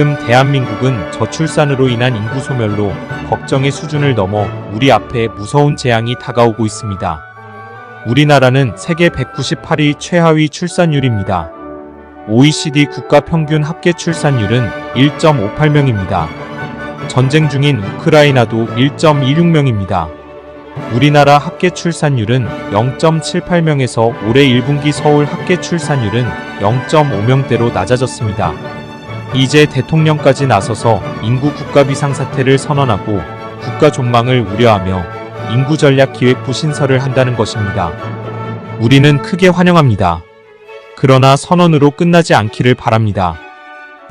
지금 대한민국은 저출산으로 인한 인구 소멸로 걱정의 수준을 넘어 우리 앞에 무서운 재앙이 다가오고 있습니다. 우리나라는 세계 198위 최하위 출산율입니다. OECD 국가 평균 합계 출산율은 1.58명입니다. 전쟁 중인 우크라이나도 1.26명입니다. 우리나라 합계 출산율은 0.78명에서 올해 1분기 서울 합계 출산율은 0.5명대로 낮아졌습니다. 이제 대통령까지 나서서 인구 국가 비상사태를 선언하고 국가 존망을 우려하며 인구전략기획부 신설을 한다는 것입니다. 우리는 크게 환영합니다. 그러나 선언으로 끝나지 않기를 바랍니다.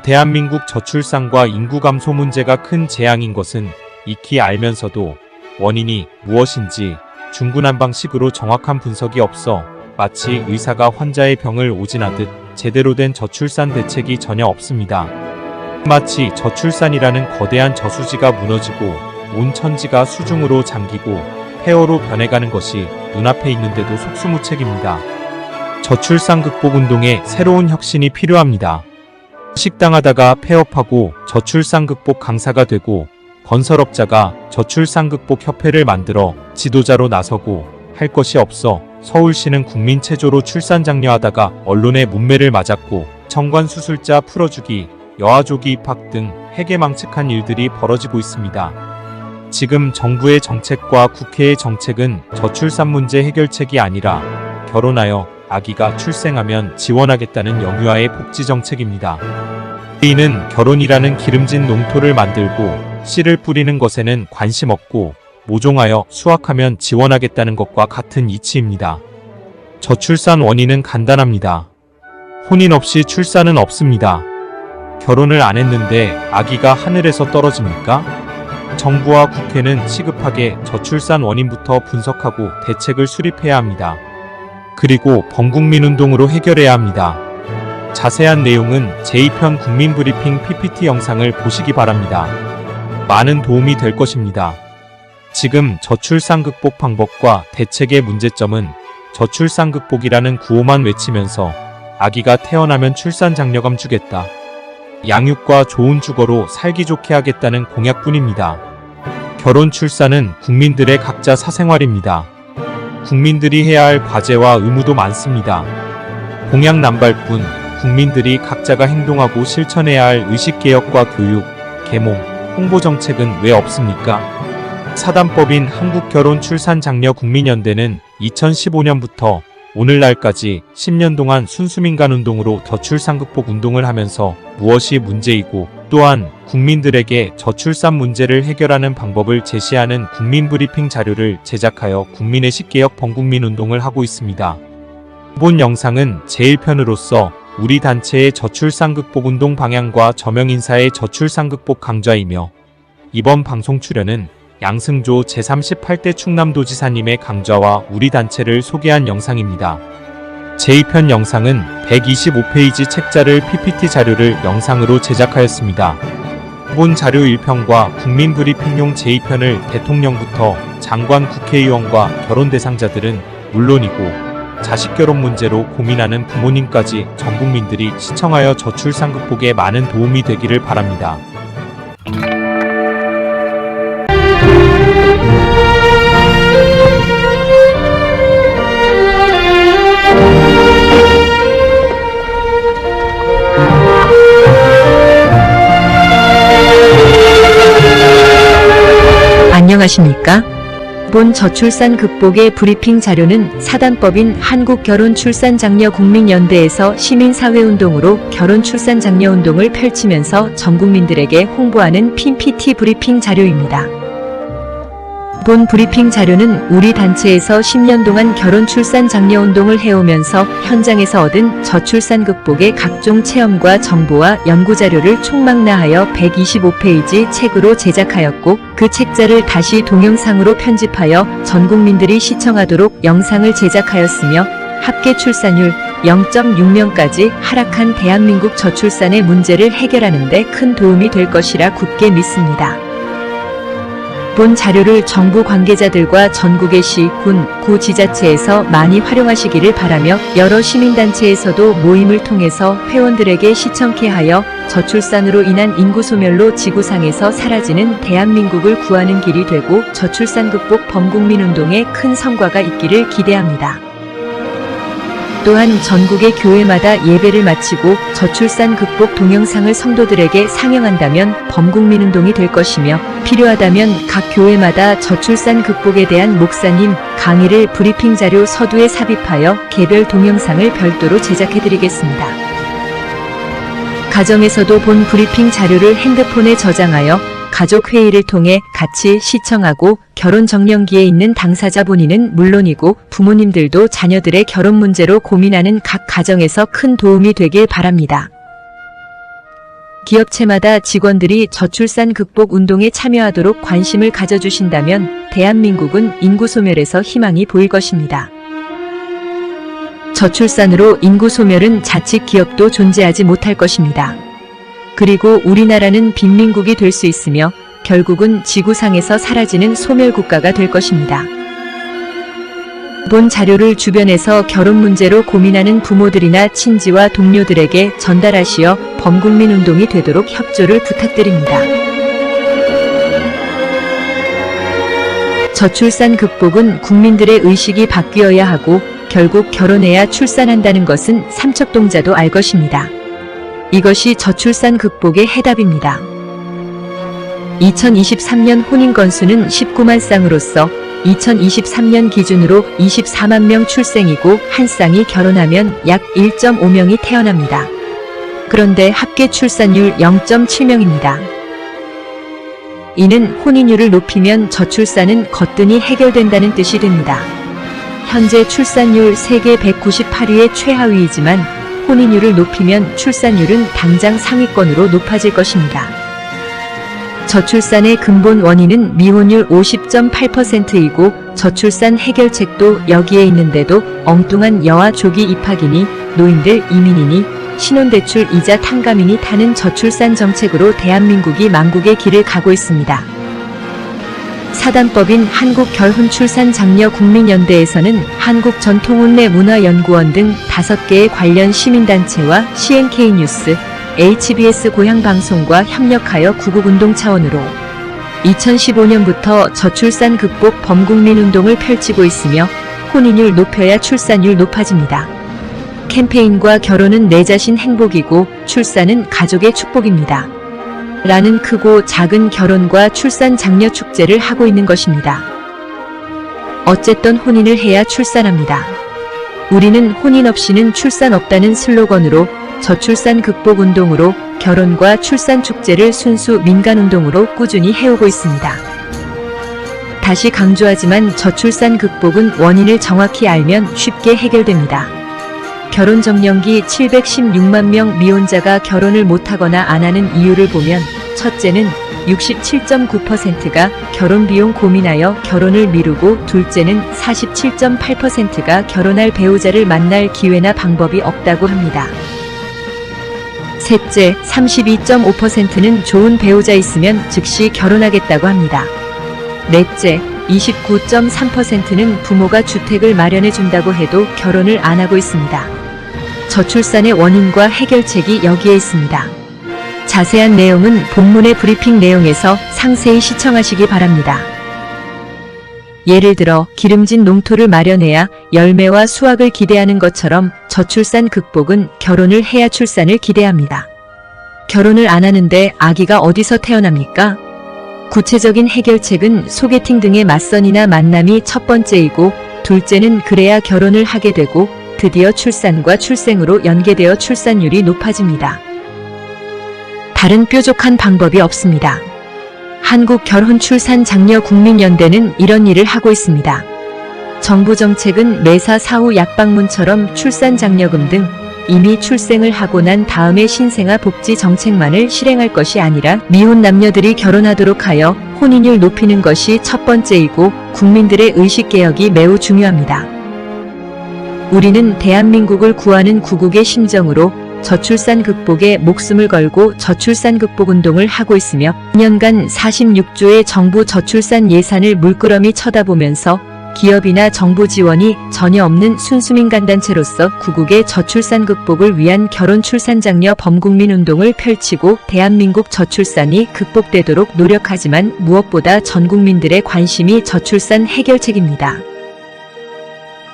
대한민국 저출산과 인구 감소 문제가 큰 재앙인 것은 익히 알면서도 원인이 무엇인지 중구난 방식으로 정확한 분석이 없어 마치 의사가 환자의 병을 오진하듯 제대로 된 저출산 대책이 전혀 없습니다. 마치 저출산이라는 거대한 저수지가 무너지고 온 천지가 수중으로 잠기고 폐허로 변해가는 것이 눈앞에 있는데도 속수무책입니다. 저출산 극복 운동에 새로운 혁신이 필요합니다. 식당하다가 폐업하고 저출산 극복 강사가 되고 건설업자가 저출산 극복 협회를 만들어 지도자로 나서고 할 것이 없어 서울시는 국민 체조로 출산 장려하다가 언론의 문매를 맞았고 정관 수술자 풀어주기, 여아조기 입학 등 해괴망측한 일들이 벌어지고 있습니다. 지금 정부의 정책과 국회의 정책은 저출산 문제 해결책이 아니라 결혼하여 아기가 출생하면 지원하겠다는 영유아의 복지 정책입니다. 이는 결혼이라는 기름진 농토를 만들고 씨를 뿌리는 것에는 관심 없고 모종하여 수확하면 지원하겠다는 것과 같은 이치입니다. 저출산 원인은 간단합니다. 혼인 없이 출산은 없습니다. 결혼을 안 했는데 아기가 하늘에서 떨어집니까? 정부와 국회는 시급하게 저출산 원인부터 분석하고 대책을 수립해야 합니다. 그리고 범국민운동으로 해결해야 합니다. 자세한 내용은 제2편 국민브리핑 PPT 영상을 보시기 바랍니다. 많은 도움이 될 것입니다. 지금 저출산 극복 방법과 대책의 문제점은 저출산 극복이라는 구호만 외치면서 아기가 태어나면 출산 장려금 주겠다, 양육과 좋은 주거로 살기 좋게 하겠다는 공약뿐입니다. 결혼 출산은 국민들의 각자 사생활입니다. 국민들이 해야 할 과제와 의무도 많습니다. 공약 남발뿐 국민들이 각자가 행동하고 실천해야 할 의식개혁과 교육, 계몽, 홍보정책은 왜 없습니까? 사단법인 한국결혼출산장려 국민연대는 2015년부터 오늘날까지 10년 동안 순수민간운동으로 저출산 극복 운동을 하면서 무엇이 문제이고 또한 국민들에게 저출산 문제를 해결하는 방법을 제시하는 국민브리핑 자료를 제작하여 국민의식개혁 범국민운동을 하고 있습니다. 이번 영상은 제1편으로서 우리 단체의 저출산 극복 운동 방향과 저명인사의 저출산 극복 강좌이며 이번 방송 출연은 양승조 제38대 충남도지사님의 강좌와 우리 단체를 소개한 영상입니다. 제2편 영상은 125페이지 책자를 PPT 자료를 영상으로 제작하였습니다. 본 자료 1편과 국민브리핑용 제2편을 대통령부터 장관 국회의원과 결혼 대상자들은 물론이고 자식 결혼 문제로 고민하는 부모님까지 전 국민들이 시청하여 저출산 극복에 많은 도움이 되기를 바랍니다. 안녕하십니까? 본 저출산 극복의 브리핑 자료는 사단법인 한국결혼출산장려 국민연대에서 시민사회운동으로 결혼출산장려운동을 펼치면서 전국민들에게 홍보하는 PPT 브리핑 자료입니다. 본 브리핑 자료는 우리 단체에서 10년 동안 결혼출산장려운동을 해오면서 현장에서 얻은 저출산 극복의 각종 체험과 정보와 연구자료를 총망라하여 125페이지 책으로 제작하였고 그 책자를 다시 동영상으로 편집하여 전국민들이 시청하도록 영상을 제작하였으며 합계 출산율 0.6명까지 하락한 대한민국 저출산의 문제를 해결하는 데 큰 도움이 될 것이라 굳게 믿습니다. 본 자료를 정부 관계자들과 전국의 시, 군, 구 지자체에서 많이 활용하시기를 바라며 여러 시민단체에서도 모임을 통해서 회원들에게 시청케 하여 저출산으로 인한 인구 소멸로 지구상에서 사라지는 대한민국을 구하는 길이 되고 저출산 극복 범국민 운동에 큰 성과가 있기를 기대합니다. 또한 전국의 교회마다 예배를 마치고 저출산 극복 동영상을 성도들에게 상영한다면 범국민 운동이 될 것이며, 필요하다면 각 교회마다 저출산 극복에 대한 목사님 강의를 브리핑 자료 서두에 삽입하여 개별 동영상을 별도로 제작해드리겠습니다. 가정에서도 본 브리핑 자료를 핸드폰에 저장하여 가족 회의를 통해 같이 시청하고, 결혼 정년기에 있는 당사자 본인은 물론이고 부모님들도 자녀들의 결혼 문제로 고민하는 각 가정에서 큰 도움이 되길 바랍니다. 기업체마다 직원들이 저출산 극복 운동에 참여하도록 관심을 가져주신다면 대한민국은 인구 소멸에서 희망이 보일 것입니다. 저출산으로 인구 소멸은 자칫 기업도 존재하지 못할 것입니다. 그리고 우리나라는 빈민국이 될 수 있으며 결국은 지구상에서 사라지는 소멸 국가가 될 것입니다. 본 자료를 주변에서 결혼 문제로 고민하는 부모들이나 친지와 동료들에게 전달하시어 범국민 운동이 되도록 협조를 부탁드립니다. 저출산 극복은 국민들의 의식이 바뀌어야 하고, 결국 결혼해야 출산한다는 것은 삼척동자도 알 것입니다. 이것이 저출산 극복의 해답입니다. 2023년 혼인 건수는 19만 쌍으로서 2023년 기준으로 24만 명 출생이고, 한 쌍이 결혼하면 약 1.5명이 태어납니다. 그런데 합계 출산율 0.7명입니다. 이는 혼인율을 높이면 저출산은 거뜬히 해결된다는 뜻이 됩니다. 현재 출산율 세계 198위의 최하위이지만 혼인율을 높이면 출산율은 당장 상위권으로 높아질 것입니다. 저출산의 근본 원인은 미혼율 50.8%이고 저출산 해결책도 여기에 있는데도 엉뚱한 여아 조기 입학이니 노인들 이민이니 신혼대출 이자 탕감이니 타는 저출산 정책으로 대한민국이 망국의 길을 가고 있습니다. 사단법인 한국결혼출산장려국민연대에서는 한국전통혼례문화연구원 등 5개의 관련 시민단체와 CNK뉴스, HBS 고향방송과 협력하여 구국운동 차원으로 2015년부터 저출산 극복 범국민 운동을 펼치고 있으며, 혼인율 높여야 출산율 높아집니다. 캠페인과 결혼은 내 자신 행복이고 출산은 가족의 축복입니다. 라는 크고 작은 결혼과 출산 장려 축제를 하고 있는 것입니다. 어쨌든 혼인을 해야 출산합니다. 우리는 혼인 없이는 출산 없다는 슬로건으로 저출산 극복 운동으로 결혼과 출산 축제를 순수 민간 운동으로 꾸준히 해오고 있습니다. 다시 강조하지만 저출산 극복은 원인을 정확히 알면 쉽게 해결됩니다. 결혼 정년기 716만 명 미혼자가 결혼을 못하거나 안 하는 이유를 보면, 첫째는 67.9%가 결혼 비용 고민하여 결혼을 미루고, 둘째는 47.8%가 결혼할 배우자를 만날 기회나 방법이 없다고 합니다. 셋째, 32.5%는 좋은 배우자 있으면 즉시 결혼하겠다고 합니다. 넷째, 29.3%는 부모가 주택을 마련해 준다고 해도 결혼을 안 하고 있습니다. 저출산의 원인과 해결책이 여기에 있습니다. 자세한 내용은 본문의 브리핑 내용에서 상세히 시청하시기 바랍니다. 예를 들어 기름진 농토를 마련해야 열매와 수확을 기대하는 것처럼 저출산 극복은 결혼을 해야 출산을 기대합니다. 결혼을 안 하는데 아기가 어디서 태어납니까? 구체적인 해결책은 소개팅 등의 맞선이나 만남이 첫 번째이고, 둘째는 그래야 결혼을 하게 되고 드디어 출산과 출생으로 연계되어 출산율이 높아집니다. 다른 뾰족한 방법이 없습니다. 한국결혼출산장려국민연대는 이런 일을 하고 있습니다. 정부 정책은 매사 사후 약방문처럼 출산장려금 등 이미 출생을 하고 난 다음에 신생아 복지 정책만을 실행할 것이 아니라 미혼 남녀들이 결혼하도록 하여 혼인율 높이는 것이 첫 번째이고, 국민들의 의식개혁이 매우 중요합니다. 우리는 대한민국을 구하는 구국의 심정으로 저출산 극복에 목숨을 걸고 저출산 극복 운동을 하고 있으며, 2년간 46조의 정부 저출산 예산을 물끄러미 쳐다보면서 기업이나 정부 지원이 전혀 없는 순수민간단체로서 구국의 저출산 극복을 위한 결혼 출산 장려 범국민 운동을 펼치고 대한민국 저출산이 극복되도록 노력하지만 무엇보다 전 국민들의 관심이 저출산 해결책입니다.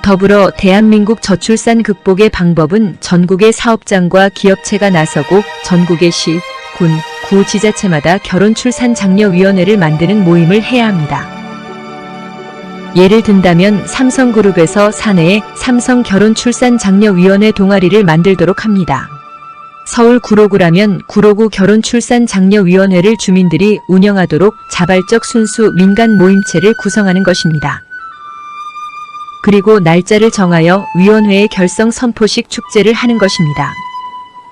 더불어 대한민국 저출산 극복의 방법은 전국의 사업장과 기업체가 나서고 전국의 시, 군, 구 지자체마다 결혼 출산 장려위원회를 만드는 모임을 해야 합니다. 예를 든다면 삼성그룹에서 사내에 삼성 결혼출산장려위원회 동아리를 만들도록 합니다. 서울 구로구라면 구로구 결혼출산장려위원회를 주민들이 운영하도록 자발적 순수 민간 모임체를 구성하는 것입니다. 그리고 날짜를 정하여 위원회의 결성 선포식 축제를 하는 것입니다.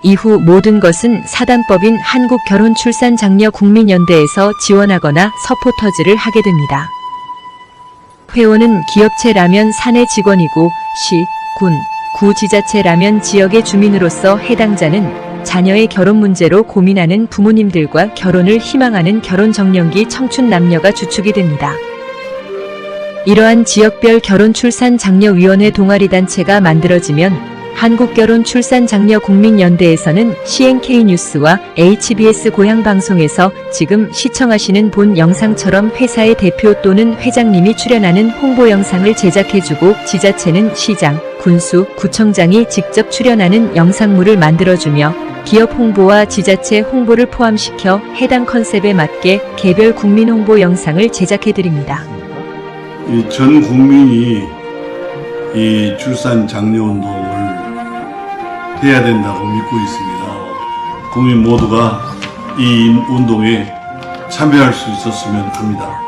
이후 모든 것은 사단법인 한국결혼출산장려국민연대에서 지원하거나 서포터즈를 하게 됩니다. 회원은 기업체라면 사내 직원이고 시, 군, 구 지자체라면 지역의 주민으로서 해당자는 자녀의 결혼 문제로 고민하는 부모님들과 결혼을 희망하는 결혼정년기 청춘 남녀가 주축이 됩니다. 이러한 지역별 결혼출산장려위원회 동아리단체가 만들어지면 한국결혼출산장려국민연대에서는 CNK뉴스와 HBS 고향방송에서 지금 시청하시는 본 영상처럼 회사의 대표 또는 회장님이 출연하는 홍보 영상을 제작해주고 지자체는 시장, 군수, 구청장이 직접 출연하는 영상물을 만들어주며 기업 홍보와 지자체 홍보를 포함시켜 해당 컨셉에 맞게 개별 국민 홍보 영상을 제작해드립니다. 전 국민이 이 출산 장려 운동을 해야 된다고 믿고 있습니다. 국민 모두가 이 운동에 참여할 수 있었으면 합니다.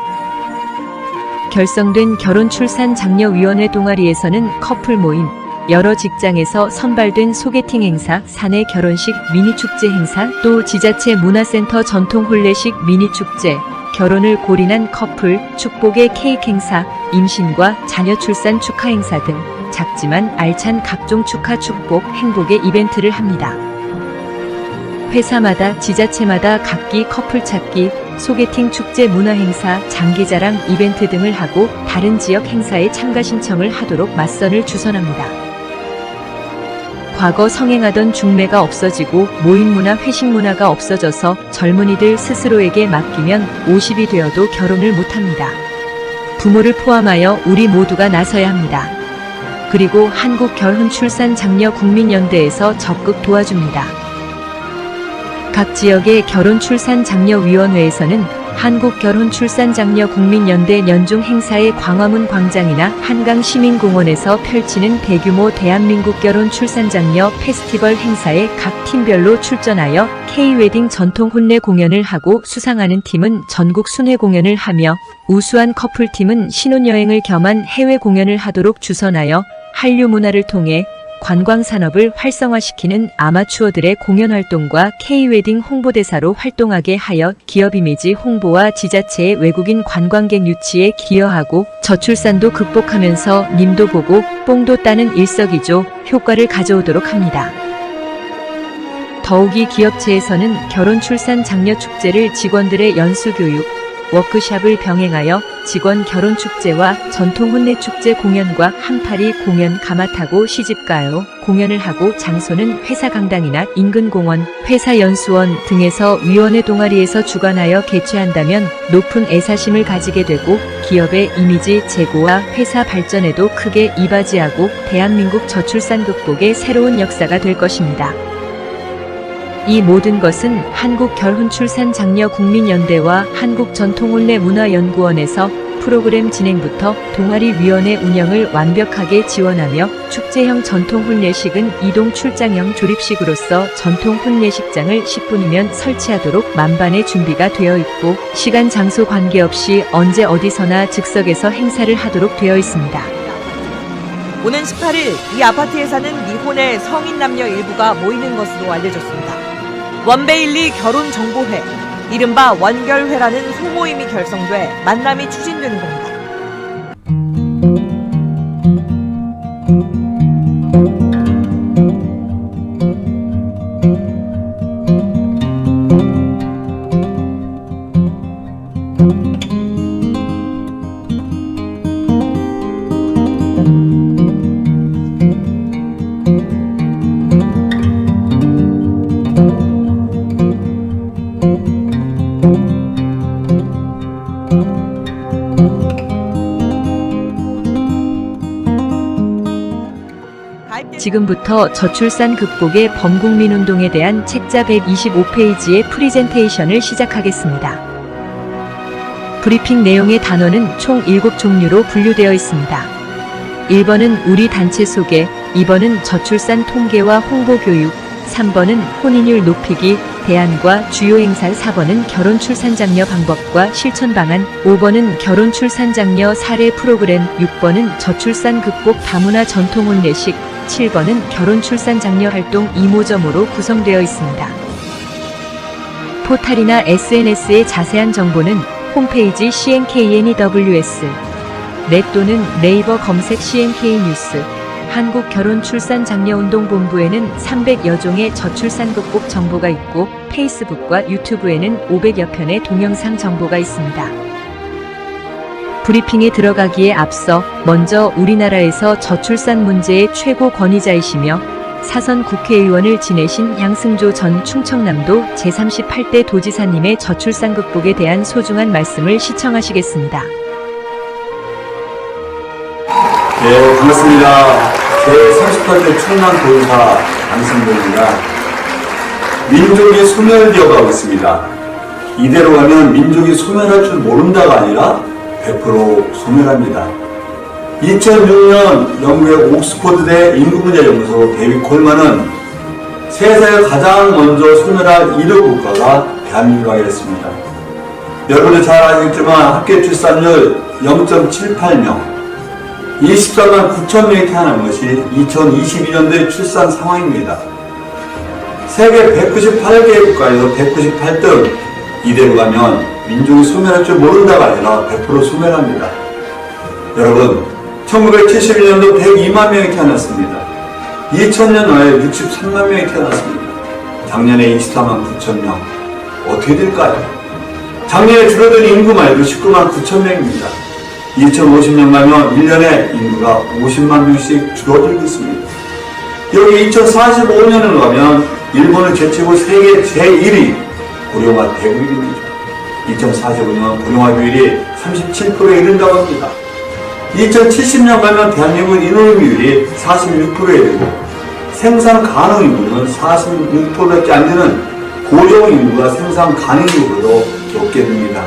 결성된 결혼출산장려위원회 동아리에서는 커플 모임, 여러 직장에서 선발된 소개팅 행사, 사내 결혼식, 미니축제 행사, 또 지자체 문화센터 전통 혼례식 미니축제, 결혼을 골인한 커플, 축복의 케이크 행사, 임신과 자녀 출산 축하 행사 등 작지만 알찬 각종 축하 축복, 행복의 이벤트를 합니다. 회사마다 지자체마다 각기 커플 찾기, 소개팅 축제 문화 행사, 장기자랑 이벤트 등을 하고 다른 지역 행사에 참가 신청을 하도록 맞선을 주선합니다. 과거 성행하던 중매가 없어지고 모임 문화, 회식 문화가 없어져서 젊은이들 스스로에게 맡기면 50이 되어도 결혼을 못합니다. 부모를 포함하여 우리 모두가 나서야 합니다. 그리고 한국결혼출산장려국민연대에서 적극 도와줍니다. 각 지역의 결혼출산장려위원회에서는 한국결혼출산장려국민연대 연중 행사의 광화문 광장이나 한강시민공원에서 펼치는 대규모 대한민국 결혼출산장려 페스티벌 행사에 각 팀별로 출전하여 K-웨딩 전통 혼례 공연을 하고 수상하는 팀은 전국 순회 공연을 하며 우수한 커플팀은 신혼여행을 겸한 해외 공연을 하도록 주선하여 한류 문화를 통해 관광산업을 활성화시키는 아마추어들의 공연 활동과 K-웨딩 홍보대사로 활동하게 하여 기업 이미지 홍보와 지자체의 외국인 관광객 유치에 기여하고 저출산도 극복하면서 님도 보고 뽕도 따는 일석이조 효과를 가져오도록 합니다. 더욱이 기업체에서는 결혼출산 장려 축제를 직원들의 연수교육, 워크샵을 병행하여 직원 결혼축제와 전통 혼례축제 공연과 한파리 공연, 가마타고 시집가요 공연을 하고 장소는 회사 강당이나 인근 공원, 회사 연수원 등에서 위원회 동아리에서 주관하여 개최한다면 높은 애사심을 가지게 되고 기업의 이미지 제고와 회사 발전에도 크게 이바지하고 대한민국 저출산 극복의 새로운 역사가 될 것입니다. 이 모든 것은 한국결혼출산장려국민연대와 한국전통혼례문화연구원에서 프로그램 진행부터 동아리위원회 운영을 완벽하게 지원하며 축제형 전통혼례식은 이동 출장형 조립식으로서 전통혼례식장을 10분이면 설치하도록 만반의 준비가 되어 있고 시간 장소 관계없이 언제 어디서나 즉석에서 행사를 하도록 되어 있습니다. 오는 18일 이 아파트에 사는 미혼의 성인 남녀 일부가 모이는 것으로 알려졌습니다. 원베일리 결혼정보회, 이른바 원결회라는 소모임이 결성돼 만남이 추진되는 겁니다. 지금부터 저출산 극복의 범국민 운동에 대한 책자 125페이지의 프리젠테이션을 시작하겠습니다. 브리핑 내용의 단어는 총 7종류로 분류되어 있습니다. 1번은 우리 단체 소개, 2번은 저출산 통계와 홍보 교육, 3번은 혼인율 높이기, 대안과 주요 행사, 4번은 결혼 출산 장려 방법과 실천 방안, 5번은 결혼 출산 장려 사례 프로그램, 6번은 저출산 극복 다문화 전통 혼례식, 7번은 결혼 출산 장려 활동 이모저모로 구성되어 있습니다. 포탈이나 SNS의 자세한 정보는 홈페이지 CNKNEWS, 넷 또는 네이버 검색 CNK 뉴스, 한국결혼출산장려운동본부에는 300여 종의 저출산 극복 정보가 있고 페이스북과 유튜브에는 500여 편의 동영상 정보가 있습니다. 브리핑에 들어가기에 앞서 먼저 우리나라에서 저출산 문제의 최고 권위자이시며 사선 국회의원을 지내신 양승조 전 충청남도 제38대 도지사님의 저출산 극복에 대한 소중한 말씀을 시청하시겠습니다. 네, 반갑습니다. 제38대 충남도지사 양승조입니다. 민족이 소멸되어가고 있습니다. 이대로 가면 민족이 소멸할 줄 모른다가 아니라 100% 소멸합니다. 2006년 영국의 옥스퍼드대 인구문제연구소 데이빗 콜만은 세상에 가장 먼저 소멸할 1호 국가가 대한민국이라고 했습니다. 여러분도 잘 아시겠지만 합계 출산율 0.78명, 24만 9천 명이 태어난 것이 2022년도의 출산 상황입니다. 세계 198개 국가에서 198등, 이대로 가면 민족이 소멸할 줄 모른다가 아니라 100% 소멸합니다. 여러분, 1971년도 102만 명이 태어났습니다. 2000년도에 63만 명이 태어났습니다. 작년에 24만 9천 명. 어떻게 될까요? 작년에 줄어든 인구 말도 19만 9천 명입니다. 2050년 가면 1년에 인구가 50만 명씩 줄어들고 있습니다. 여기 2045년으로 가면 일본을 제치고 세계 제1위 고령화 대국입니다. 2045년 고령화 비율이 37%에 이른다고 합니다. 2070년 가면 대한민국 인구 비율이 46%에 이르고 생산 가능 인구는 46%밖에 안 되는 고령 인구가 생산 가능 인구로 높게 됩니다.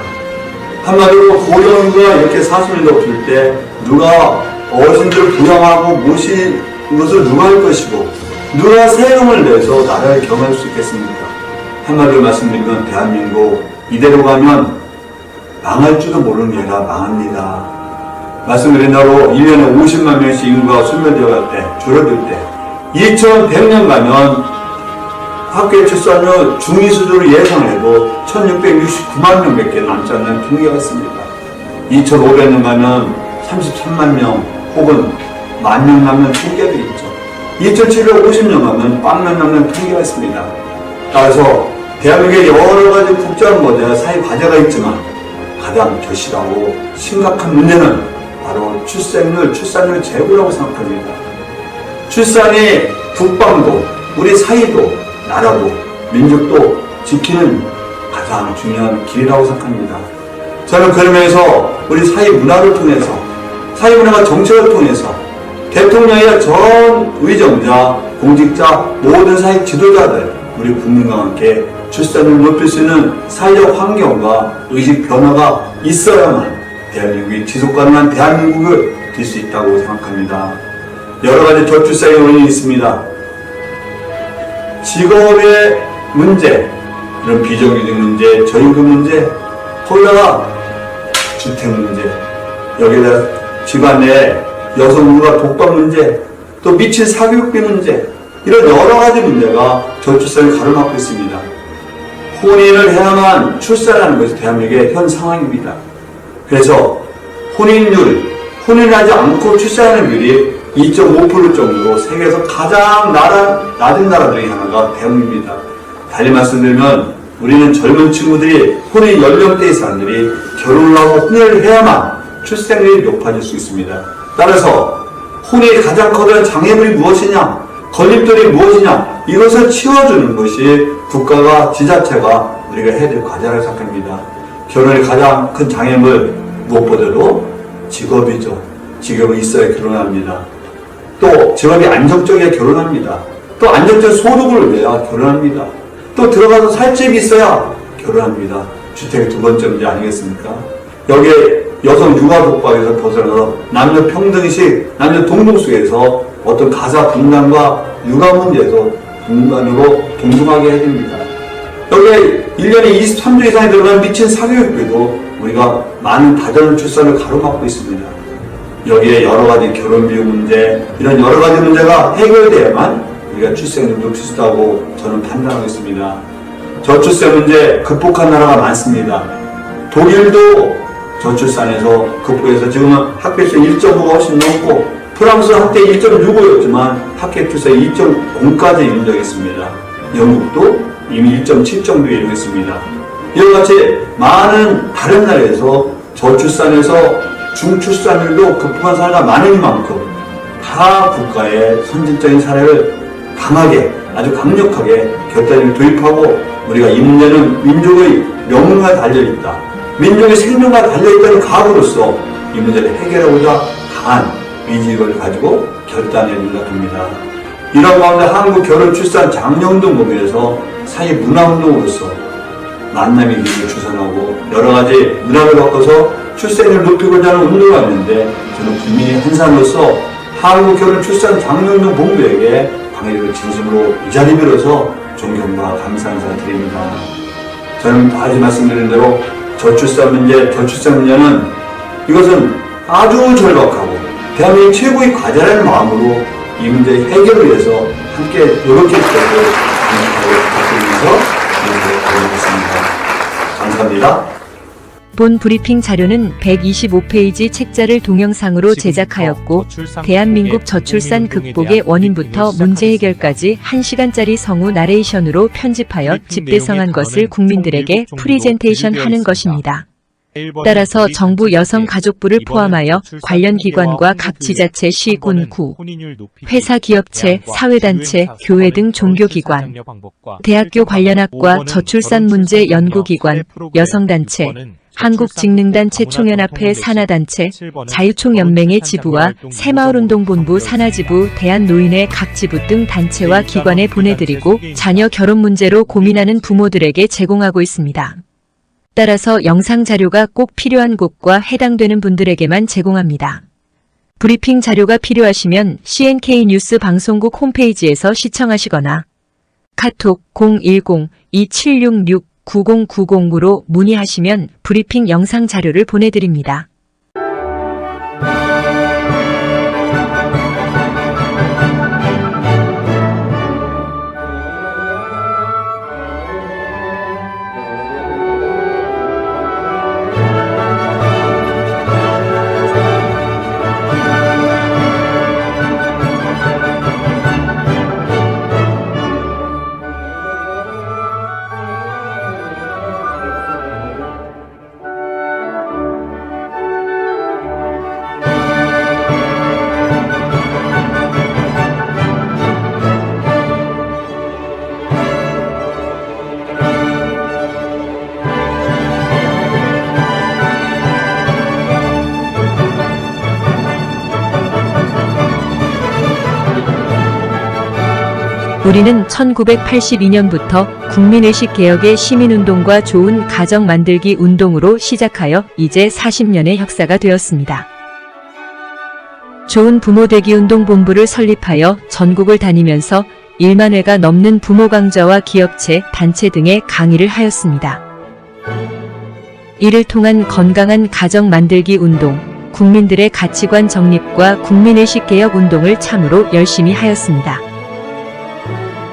한마디로 고령 인구가 이렇게 40년 높을 때 누가 어르신들을 부양하고 모시는 것을 누가 할 것이고 누가 세금을 내서 나라를 경영할 수 있겠습니까? 한마디로 말씀드리면 대한민국 이대로 가면 망할 줄도 모르는 게 아니라 망합니다. 말씀드린 대로 1년에 50만 명씩 인구가 소멸되어 때, 줄어들 때 2100년 가면 학교 출산율 중위 수준으로 예상해도 1669만 명밖에 남지 않는 통계가 있습니다. 2500년 가면 33만 명 혹은 10,000명 남는 통계도 있죠. 2750년 가면 10,000명 남는 통계가 있습니다. 따라서 대한민국에 여러 가지 복잡한 문제와 사회 과제가 있지만 가장 절실하고 심각한 문제는 바로 출산율 제고라고 생각합니다. 출산이 국방도, 우리 사회도, 나라도, 민족도 지키는 가장 중요한 길이라고 생각합니다. 저는 그러면서 우리 사회 문화를 통해서, 사회 문화가 정책을 통해서 대통령이나 전 의정자, 공직자, 모든 사회 지도자들, 우리 국민과 함께 출산을 높일 수 있는 사회적 환경과 의식 변화가 있어야만 대한민국이 지속가능한 대한민국을 될 수 있다고 생각합니다. 여러 가지 저출산의 원인이 있습니다. 직업의 문제, 이런 비정규직 문제, 저임금 문제, 거기다가 주택 문제, 여기다 집안 내 여성과 독박 문제, 또 미친 사교육비 문제, 이런 여러 가지 문제가 저출산을 가로막고 있습니다. 혼인을 해야만 출산하는 것이 대한민국의 현 상황입니다. 그래서 혼인하지 않고 출산하는 비율이 2.5% 정도로 세계에서 가장 낮은 나라 중에 하나가 대한민국입니다. 달리 말씀드리면 우리는 젊은 친구들이 혼인 연령대의 사람들이 결혼을 하고 혼인을 해야만 출생률이 높아질 수 있습니다. 따라서 혼인의 가장 커다란 장애물이 무엇이냐, 걸림돌이 무엇이냐, 이것을 치워주는 것이 국가가, 지자체가 우리가 해야 될 과제라고 생각합니다. 결혼의 가장 큰 장애물 무엇보다도 직업이죠. 직업이 있어야 결혼합니다. 또 직업이 안정적이야 결혼합니다. 또 안정적 소득을 내야 결혼합니다. 또 들어가서 살 집이 있어야 결혼합니다. 주택 두 번째 문제 아니겠습니까? 여기에 여성 육아 독박에서 벗어나서 남녀 평등식, 남녀 동등속에서 어떤 가사 분담과 육아 문제에서 분단으로 동등하게 해줍니다. 여기에 1년에 23주 이상이 들어간 미친 사교육비도 우리가 많은 다자녀 출산을 가로막고 있습니다. 여기에 여러 가지 결혼 비용 문제, 이런 여러 가지 문제가 해결돼야만 우리가 출생률도 높이다고 저는 판단하고 있습니다. 저출생 문제 극복한 나라가 많습니다. 독일도 저출산에서 극복해서 지금은 학교수는 1.5가 훨씬 넘고, 프랑스는 학대 1.65였지만 학교 출산 2.0까지 이룬 적이 있습니다. 영국도 이미 1.7 정도에 이르겠습니다. 이와 같이 많은 다른 나라에서 저출산에서 중출산율도 극복한 사례가 많으니만큼 다 국가의 선진적인 사례를 강하게, 아주 강력하게 결단을 도입하고, 우리가 이 문제는 민족의 명예가 달려있다, 민족의 생명과 달려있다는 각오로서 이 문제를 해결하고자 강한 의지를 가지고 결단해 생각합니다. 이런 가운데 한국 결혼 출산 장려운동 모임에서 사회 문화운동으로서 만남의 기회를 주선하고 여러 가지 문화를 바꿔서 출생을 높이고자 하는 운동을 했는데, 저는 국민의 한 사람으로서 한국 결혼 출산 장려운동 본부에게 방해를 진심으로 이 자리 빌어서 존경과 감사 인사 드립니다. 저는 다시 말씀드린 대로 저출산 문제는 이것은 아주 절박하고 대한민국 최고의 과제라는 마음으로 이 문제 해결을 위해서 함께 노력해주시고 부탁드리면서 인사드리겠습니다. 감사합니다. 본 브리핑 자료는 125페이지 책자를 동영상으로 제작하였고, 대한민국 저출산 극복의 원인부터 문제 해결까지 1시간짜리 성우 나레이션으로 편집하여 집대성한 것을 국민들에게 프리젠테이션 하는 것입니다. 따라서 정부 여성가족부를 포함하여 관련 기관과 각 지자체, 시, 군, 구, 회사, 기업체, 사회단체, 교회 등 종교기관, 대학교 관련 학과, 저출산 문제 연구기관, 여성단체, 한국직능단체 총연합회 산하단체, 자유총연맹의 지부와 새마을운동본부 산하지부, 대한노인회 각 지부 등 단체와 기관에 보내드리고 자녀 결혼 문제로 고민하는 부모들에게 제공하고 있습니다. 따라서 영상 자료가 꼭 필요한 곳과 해당되는 분들에게만 제공합니다. 브리핑 자료가 필요하시면 CNK 뉴스 방송국 홈페이지에서 시청하시거나 카톡 010-2766-9090으로 문의하시면 브리핑 영상 자료를 보내드립니다. 우리는 1982년부터 국민의식 개혁의 시민운동과 좋은 가정 만들기 운동으로 시작하여 이제 40년의 역사가 되었습니다. 좋은 부모 되기 운동 본부를 설립하여 전국을 다니면서 1만 회가 넘는 부모 강좌와 기업체, 단체 등의 강의를 하였습니다. 이를 통한 건강한 가정 만들기 운동, 국민들의 가치관 정립과 국민의식 개혁 운동을 참으로 열심히 하였습니다.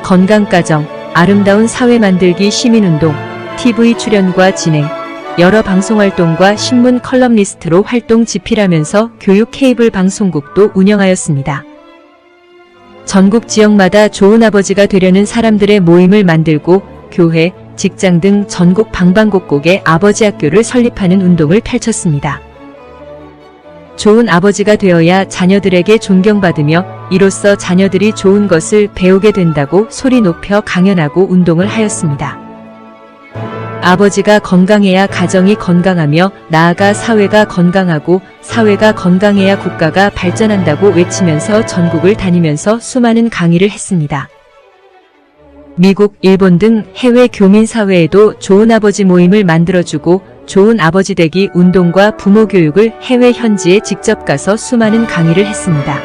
건강가정, 아름다운 사회 만들기 시민운동, TV 출연과 진행, 여러 방송활동과 신문 컬럼니스트로 활동 집필하면서 교육 케이블 방송국도 운영하였습니다. 전국 지역마다 좋은 아버지가 되려는 사람들의 모임을 만들고 교회, 직장 등 전국 방방곡곡에 아버지 학교를 설립하는 운동을 펼쳤습니다. 좋은 아버지가 되어야 자녀들에게 존경받으며 이로써 자녀들이 좋은 것을 배우게 된다고 소리 높여 강연하고 운동을 하였습니다. 아버지가 건강해야 가정이 건강하며 나아가 사회가 건강하고 사회가 건강해야 국가가 발전한다고 외치면서 전국을 다니면서 수많은 강의를 했습니다. 미국, 일본 등 해외 교민 사회에도 좋은 아버지 모임을 만들어주고 좋은 아버지 되기 운동과 부모 교육을 해외 현지에 직접 가서 수많은 강의를 했습니다.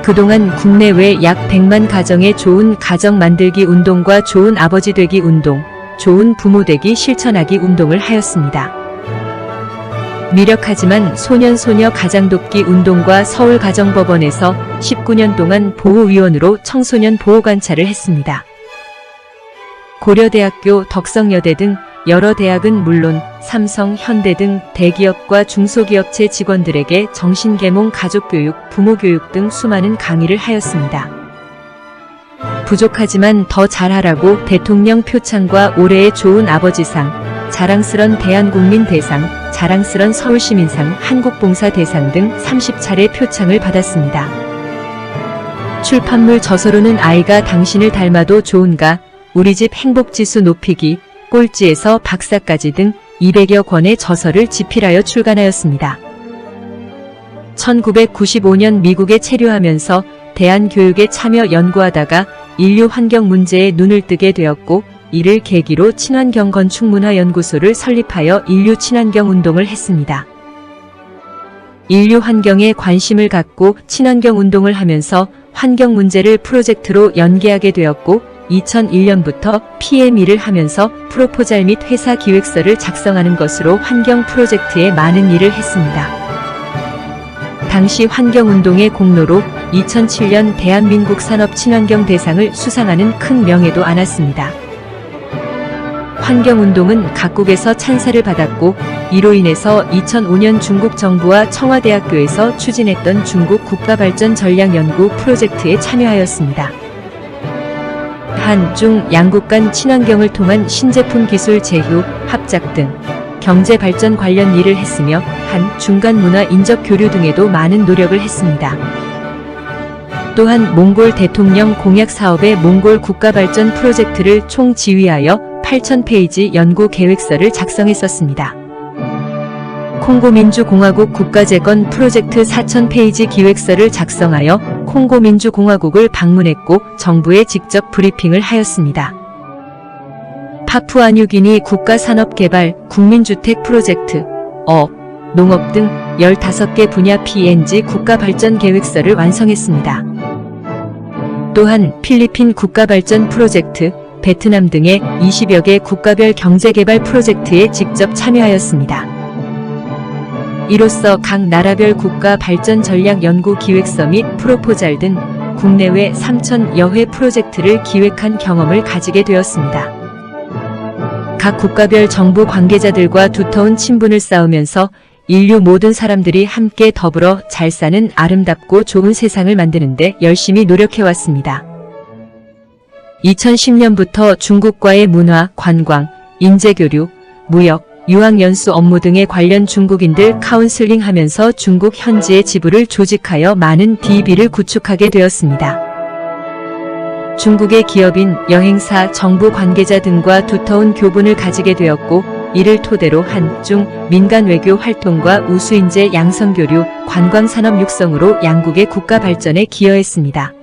그동안 국내외 약 100만 가정에 좋은 가정 만들기 운동과 좋은 아버지 되기 운동, 좋은 부모 되기 실천하기 운동을 하였습니다. 미력하지만 소년소녀 가장돕기 운동과 서울가정법원에서 19년 동안 보호위원으로 청소년 보호관찰을 했습니다. 고려대학교, 덕성여대 등 여러 대학은 물론 삼성, 현대 등 대기업과 중소기업체 직원들에게 정신계몽, 가족교육, 부모교육 등 수많은 강의를 하였습니다. 부족하지만 더 잘하라고 대통령 표창과 올해의 좋은 아버지상, 자랑스런 대한국민대상, 자랑스런 서울시민상, 한국봉사대상 등 30차례 표창을 받았습니다. 출판물 저서로는 아이가 당신을 닮아도 좋은가, 우리집 행복지수 높이기, 꼴찌에서 박사까지 등 200여 권의 저서를 집필하여 출간하였습니다. 1995년 미국에 체류하면서 대한교육에 참여 연구하다가 인류 환경 문제에 눈을 뜨게 되었고, 이를 계기로 친환경 건축문화연구소를 설립하여 인류 친환경 운동을 했습니다. 인류 환경에 관심을 갖고 친환경 운동을 하면서 환경 문제를 프로젝트로 연계하게 되었고, 2001년부터 PM2를 하면서 프로포잘 및 회사 기획서를 작성하는 것으로 환경 프로젝트에 많은 일을 했습니다. 당시 환경운동의 공로로 2007년 대한민국 산업친환경 대상을 수상하는 큰 명예도 안았습니다. 환경운동은 각국에서 찬사를 받았고, 이로 인해서 2005년 중국 정부와 청와대학교에서 추진했던 중국 국가발전 전략연구 프로젝트에 참여하였습니다. 한, 중, 양국 간 친환경을 통한 신제품 기술 제휴, 합작 등 경제 발전 관련 일을 했으며 한, 중간 문화 인적 교류 등에도 많은 노력을 했습니다. 또한 몽골 대통령 공약 사업의 몽골 국가발전 프로젝트를 총지휘하여 8,000페이지 연구 계획서를 작성했었습니다. 콩고민주공화국 국가재건 프로젝트 4,000페이지 기획서를 작성하여 콩고민주공화국을 방문했고 정부에 직접 브리핑을 하였습니다. 파푸아뉴기니 국가산업개발, 국민주택 프로젝트, 어업, 농업 등 15개 분야 PNG 국가발전계획서를 완성했습니다. 또한 필리핀 국가발전 프로젝트, 베트남 등의 20여 개 국가별 경제개발 프로젝트에 직접 참여하였습니다. 이로써 각 나라별 국가 발전 전략 연구 기획서 및 프로포잘 등 국내외 3,000여 회 프로젝트를 기획한 경험을 가지게 되었습니다. 각 국가별 정부 관계자들과 두터운 친분을 쌓으면서 인류 모든 사람들이 함께 더불어 잘 사는 아름답고 좋은 세상을 만드는데 열심히 노력해왔습니다. 2010년부터 중국과의 문화, 관광, 인재교류, 무역, 유학연수 업무 등에 관련 중국인들 카운슬링 하면서 중국 현지의 지부를 조직하여 많은 DB를 구축하게 되었습니다. 중국의 기업인, 여행사, 정부 관계자 등과 두터운 교분을 가지게 되었고, 이를 토대로 한, 중, 민간 외교 활동과 우수인재 양성교류, 관광산업 육성으로 양국의 국가 발전에 기여했습니다.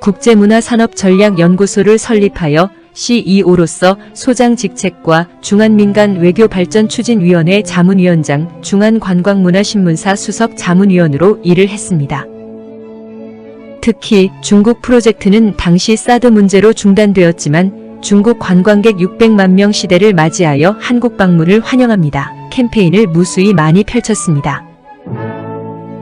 국제문화산업전략연구소를 설립하여 CEO로서 소장 직책과 중한민간 외교발전추진위원회 자문위원장, 중한관광문화신문사 수석 자문위원으로 일을 했습니다. 특히 중국 프로젝트는 당시 사드 문제로 중단되었지만 중국 관광객 600만 명 시대를 맞이하여 한국 방문을 환영합니다. 캠페인을 무수히 많이 펼쳤습니다.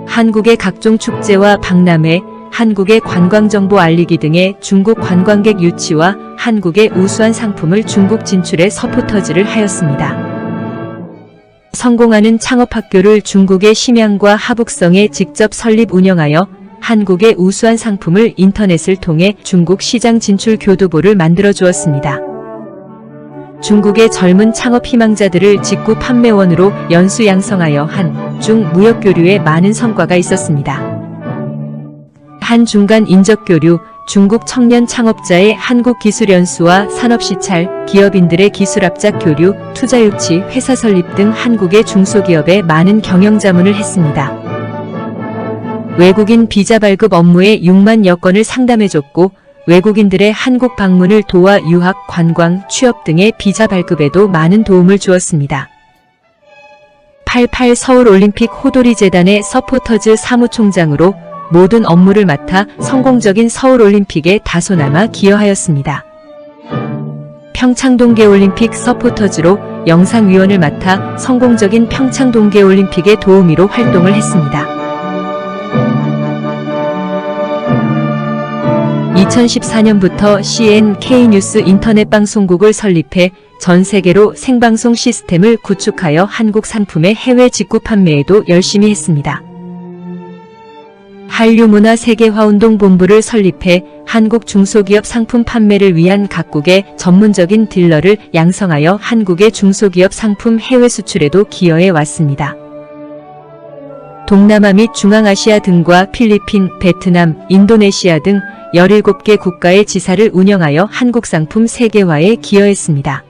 한국의 각종 축제와 박람회, 한국의 관광정보 알리기 등의 중국 관광객 유치와 한국의 우수한 상품을 중국 진출에 서포터즈를 하였습니다. 성공하는 창업학교를 중국의 심양과 하북성에 직접 설립 운영하여 한국의 우수한 상품을 인터넷을 통해 중국 시장 진출 교두보를 만들어 주었습니다. 중국의 젊은 창업 희망자들을 직구 판매원으로 연수 양성하여 한, 중 무역교류에 많은 성과가 있었습니다. 한 중간 인적교류, 중국 청년 창업자의 한국기술연수와 산업시찰, 기업인들의 기술합작 교류, 투자 유치, 회사 설립 등 한국의 중소기업에 많은 경영자문을 했습니다. 외국인 비자 발급 업무에 6만여 건을 상담해줬고 외국인들의 한국 방문을 도와 유학, 관광, 취업 등의 비자 발급에도 많은 도움을 주었습니다. 88 서울올림픽 호돌이 재단의 서포터즈 사무총장으로 모든 업무를 맡아 성공적인 서울올림픽에 다소나마 기여하였습니다. 평창 동계올림픽 서포터즈로 영상위원을 맡아 성공적인 평창 동계올림픽의 도우미로 활동을 했습니다. 2014년부터 CNK뉴스 인터넷 방송국을 설립해 전 세계로 생방송 시스템을 구축하여 한국 상품의 해외 직구 판매에도 열심히 했습니다. 한류문화 세계화운동 본부를 설립해 한국 중소기업 상품 판매를 위한 각국의 전문적인 딜러를 양성하여 한국의 중소기업 상품 해외 수출에도 기여해 왔습니다. 동남아 및 중앙아시아 등과 필리핀, 베트남, 인도네시아 등 17개 국가의 지사를 운영하여 한국 상품 세계화에 기여했습니다.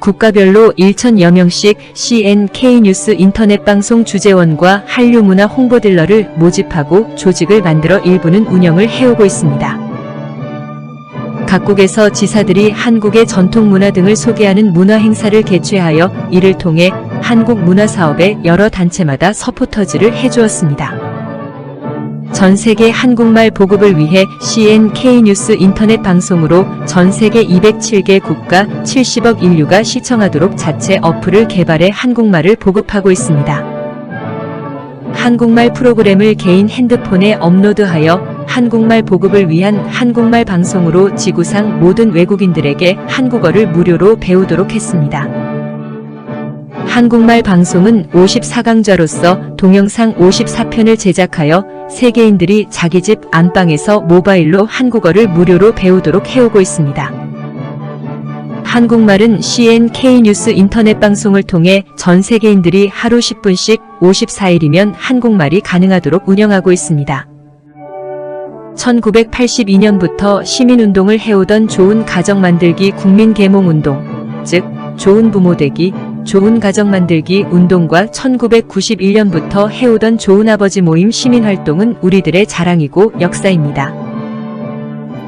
국가별로 1,000여 명씩 CNK뉴스 인터넷 방송 주재원과 한류문화 홍보딜러를 모집하고 조직을 만들어 일부는 운영을 해오고 있습니다. 각국에서 지사들이 한국의 전통문화 등을 소개하는 문화행사를 개최하여 이를 통해 한국 문화사업에 여러 단체마다 서포터즈를 해주었습니다. 전 세계 한국말 보급을 위해 CNK뉴스 인터넷 방송으로 전 세계 207개 국가 70억 인류가 시청하도록 자체 어플을 개발해 한국말을 보급하고 있습니다. 한국말 프로그램을 개인 핸드폰에 업로드하여 한국말 보급을 위한 한국말 방송으로 지구상 모든 외국인들에게 한국어를 무료로 배우도록 했습니다. 한국말 방송은 54강좌로서 동영상 54편을 제작하여 세계인들이 자기 집 안방에서 모바일로 한국어를 무료로 배우도록 해오고 있습니다. 한국말은 CNK뉴스 인터넷 방송을 통해 전 세계인들이 하루 10분씩 54일이면 한국말이 가능하도록 운영하고 있습니다. 1982년부터 시민운동을 해오던 좋은 가정 만들기 국민계몽운동, 즉 좋은 부모 되기, 좋은 가정 만들기 운동과 1991년부터 해오던 좋은 아버지 모임 시민활동은 우리들의 자랑이고 역사입니다.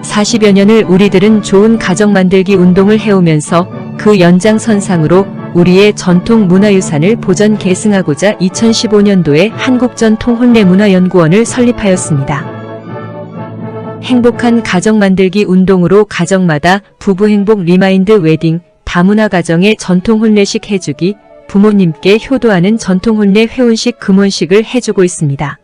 40여 년을 우리들은 좋은 가정 만들기 운동을 해오면서 그 연장선상으로 우리의 전통 문화유산을 보전 계승하고자 2015년도에 한국전통혼례문화연구원을 설립하였습니다. 행복한 가정 만들기 운동으로 가정마다 부부행복 리마인드 웨딩, 다문화 가정의 전통혼례식 해주기, 부모님께 효도하는 전통혼례 회혼식 금혼식을 해주고 있습니다.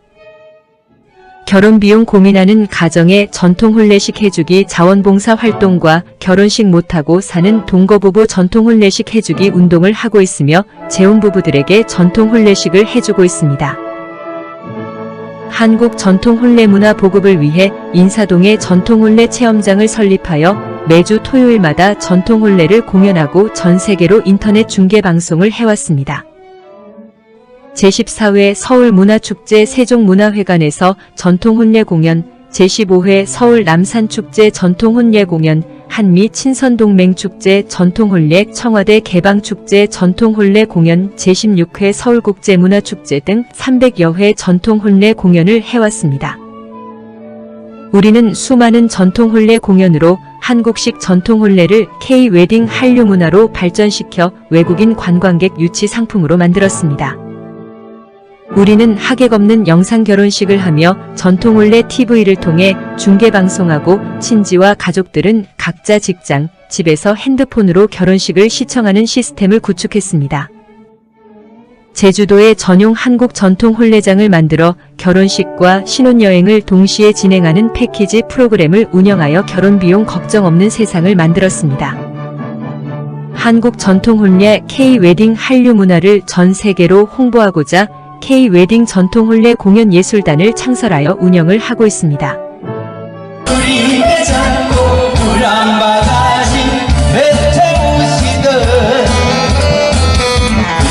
결혼비용 고민하는 가정의 전통혼례식 해주기 자원봉사 활동과 결혼식 못하고 사는 동거부부 전통혼례식 해주기 운동을 하고 있으며 재혼부부들에게 전통혼례식을 해주고 있습니다. 한국 전통혼례문화 보급을 위해 인사동에 전통혼례 체험장을 설립하여 매주 토요일마다 전통혼례를 공연하고 전 세계로 인터넷 중계 방송을 해왔습니다. 제14회 서울문화축제 세종문화회관에서 전통혼례 공연, 제15회 서울 남산축제 전통혼례 공연, 한미 친선동맹축제 전통혼례 청와대 개방축제 전통혼례 공연, 제16회 서울국제문화축제 등 300여 회 전통혼례 공연을 해왔습니다. 우리는 수많은 전통혼례 공연으로 한국식 전통혼례를 K-웨딩 한류문화로 발전시켜 외국인 관광객 유치 상품으로 만들었습니다. 우리는 하객 없는 영상 결혼식을 하며 전통혼례 TV를 통해 중계방송하고 친지와 가족들은 각자 직장, 집에서 핸드폰으로 결혼식을 시청하는 시스템을 구축했습니다. 제주도에 전용 한국 전통혼례장을 만들어 결혼식과 신혼여행을 동시에 진행하는 패키지 프로그램을 운영하여 결혼비용 걱정 없는 세상을 만들었습니다. 한국 전통혼례 K-웨딩 한류문화를 전 세계로 홍보하고자 K-웨딩 전통혼례 공연예술단을 창설하여 운영을 하고 있습니다. 우리의 작고 불안바다신 배태우시던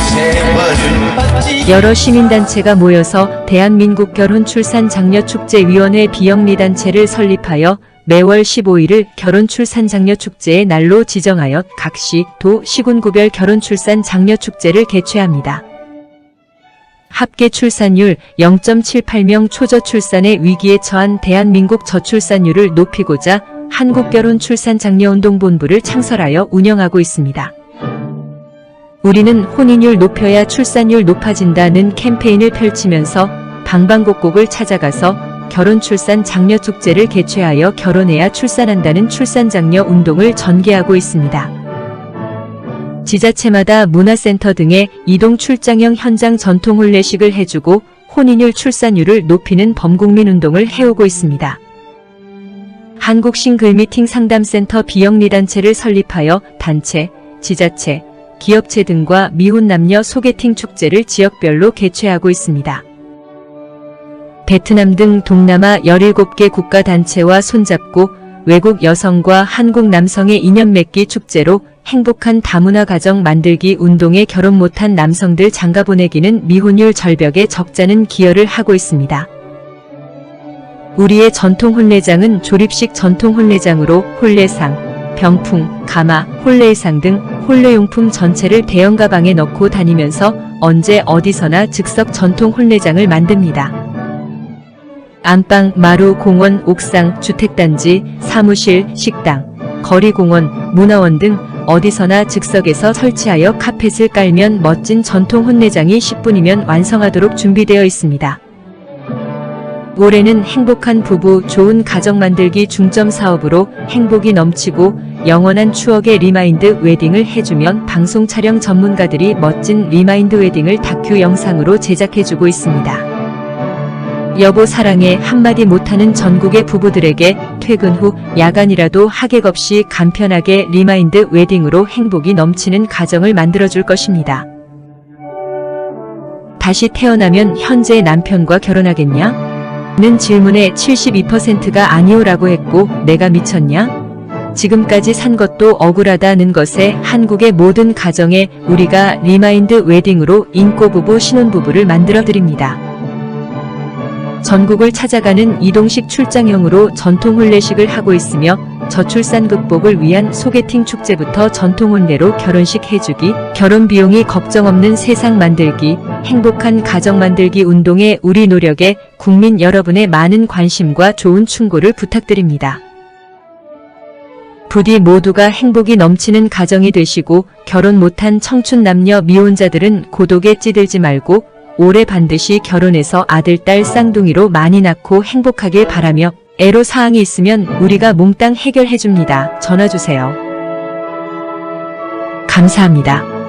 세월을 받지 여러 시민단체가 모여서 대한민국 결혼출산장려축제위원회 비영리단체를 설립하여 매월 15일을 결혼출산장려축제의 날로 지정하여 각 시, 도, 시군구별 결혼출산장려축제를 개최합니다. 합계 출산율 0.78명 초저출산의 위기에 처한 대한민국 저출산율을 높이고자 한국결혼출산장려운동본부를 창설하여 운영하고 있습니다. 우리는 혼인율 높여야 출산율 높아진다는 캠페인을 펼치면서 방방곡곡을 찾아가서 결혼출산장려축제를 개최하여 결혼해야 출산한다는 출산장려 운동을 전개하고 있습니다. 지자체마다 문화센터 등의 이동 출장형 현장 전통 혼례식을 해주고 혼인율 출산율을 높이는 범국민 운동을 해오고 있습니다. 한국싱글미팅 상담센터 비영리단체를 설립하여 단체, 지자체, 기업체 등과 미혼 남녀 소개팅 축제를 지역별로 개최하고 있습니다. 베트남 등 동남아 17개 국가단체와 손잡고 외국 여성과 한국 남성의 인연 맺기 축제로 행복한 다문화 가정 만들기 운동에 결혼 못한 남성들 장가 보내기는 미혼율 절벽에 적잖은 기여를 하고 있습니다. 우리의 전통 혼례장은 조립식 전통 혼례장으로 혼례상, 병풍, 가마, 혼례의상 등 혼례용품 전체를 대형 가방에 넣고 다니면서 언제 어디서나 즉석 전통 혼례장을 만듭니다. 안방, 마루, 공원, 옥상, 주택단지, 사무실, 식당, 거리 공원, 문화원 등 어디서나 즉석에서 설치하여 카펫을 깔면 멋진 전통 혼례장이 10분이면 완성하도록 준비되어 있습니다. 올해는 행복한 부부, 좋은 가정 만들기 중점 사업으로 행복이 넘치고 영원한 추억의 리마인드 웨딩을 해주면 방송 촬영 전문가들이 멋진 리마인드 웨딩을 다큐 영상으로 제작해주고 있습니다. 여보 사랑해 한마디 못하는 전국의 부부들에게 퇴근 후 야간이라도 하객 없이 간편하게 리마인드 웨딩으로 행복이 넘치는 가정을 만들어줄 것입니다. 다시 태어나면 현재 남편과 결혼하겠냐? 는 질문에 72%가 아니오라고 했고 내가 미쳤냐? 지금까지 산 것도 억울하다는 것에 한국의 모든 가정에 우리가 리마인드 웨딩으로 인꼬부부 신혼부부를 만들어 드립니다. 전국을 찾아가는 이동식 출장형으로 전통 혼례식을 하고 있으며 저출산 극복을 위한 소개팅 축제부터 전통 혼례로 결혼식 해주기, 결혼 비용이 걱정 없는 세상 만들기, 행복한 가정 만들기 운동의 우리 노력에 국민 여러분의 많은 관심과 좋은 충고를 부탁드립니다. 부디 모두가 행복이 넘치는 가정이 되시고 결혼 못한 청춘 남녀 미혼자들은 고독에 찌들지 말고 올해 반드시 결혼해서 아들, 딸 쌍둥이로 많이 낳고 행복하길 바라며 애로사항이 있으면 우리가 몽땅 해결해줍니다. 전화주세요. 감사합니다.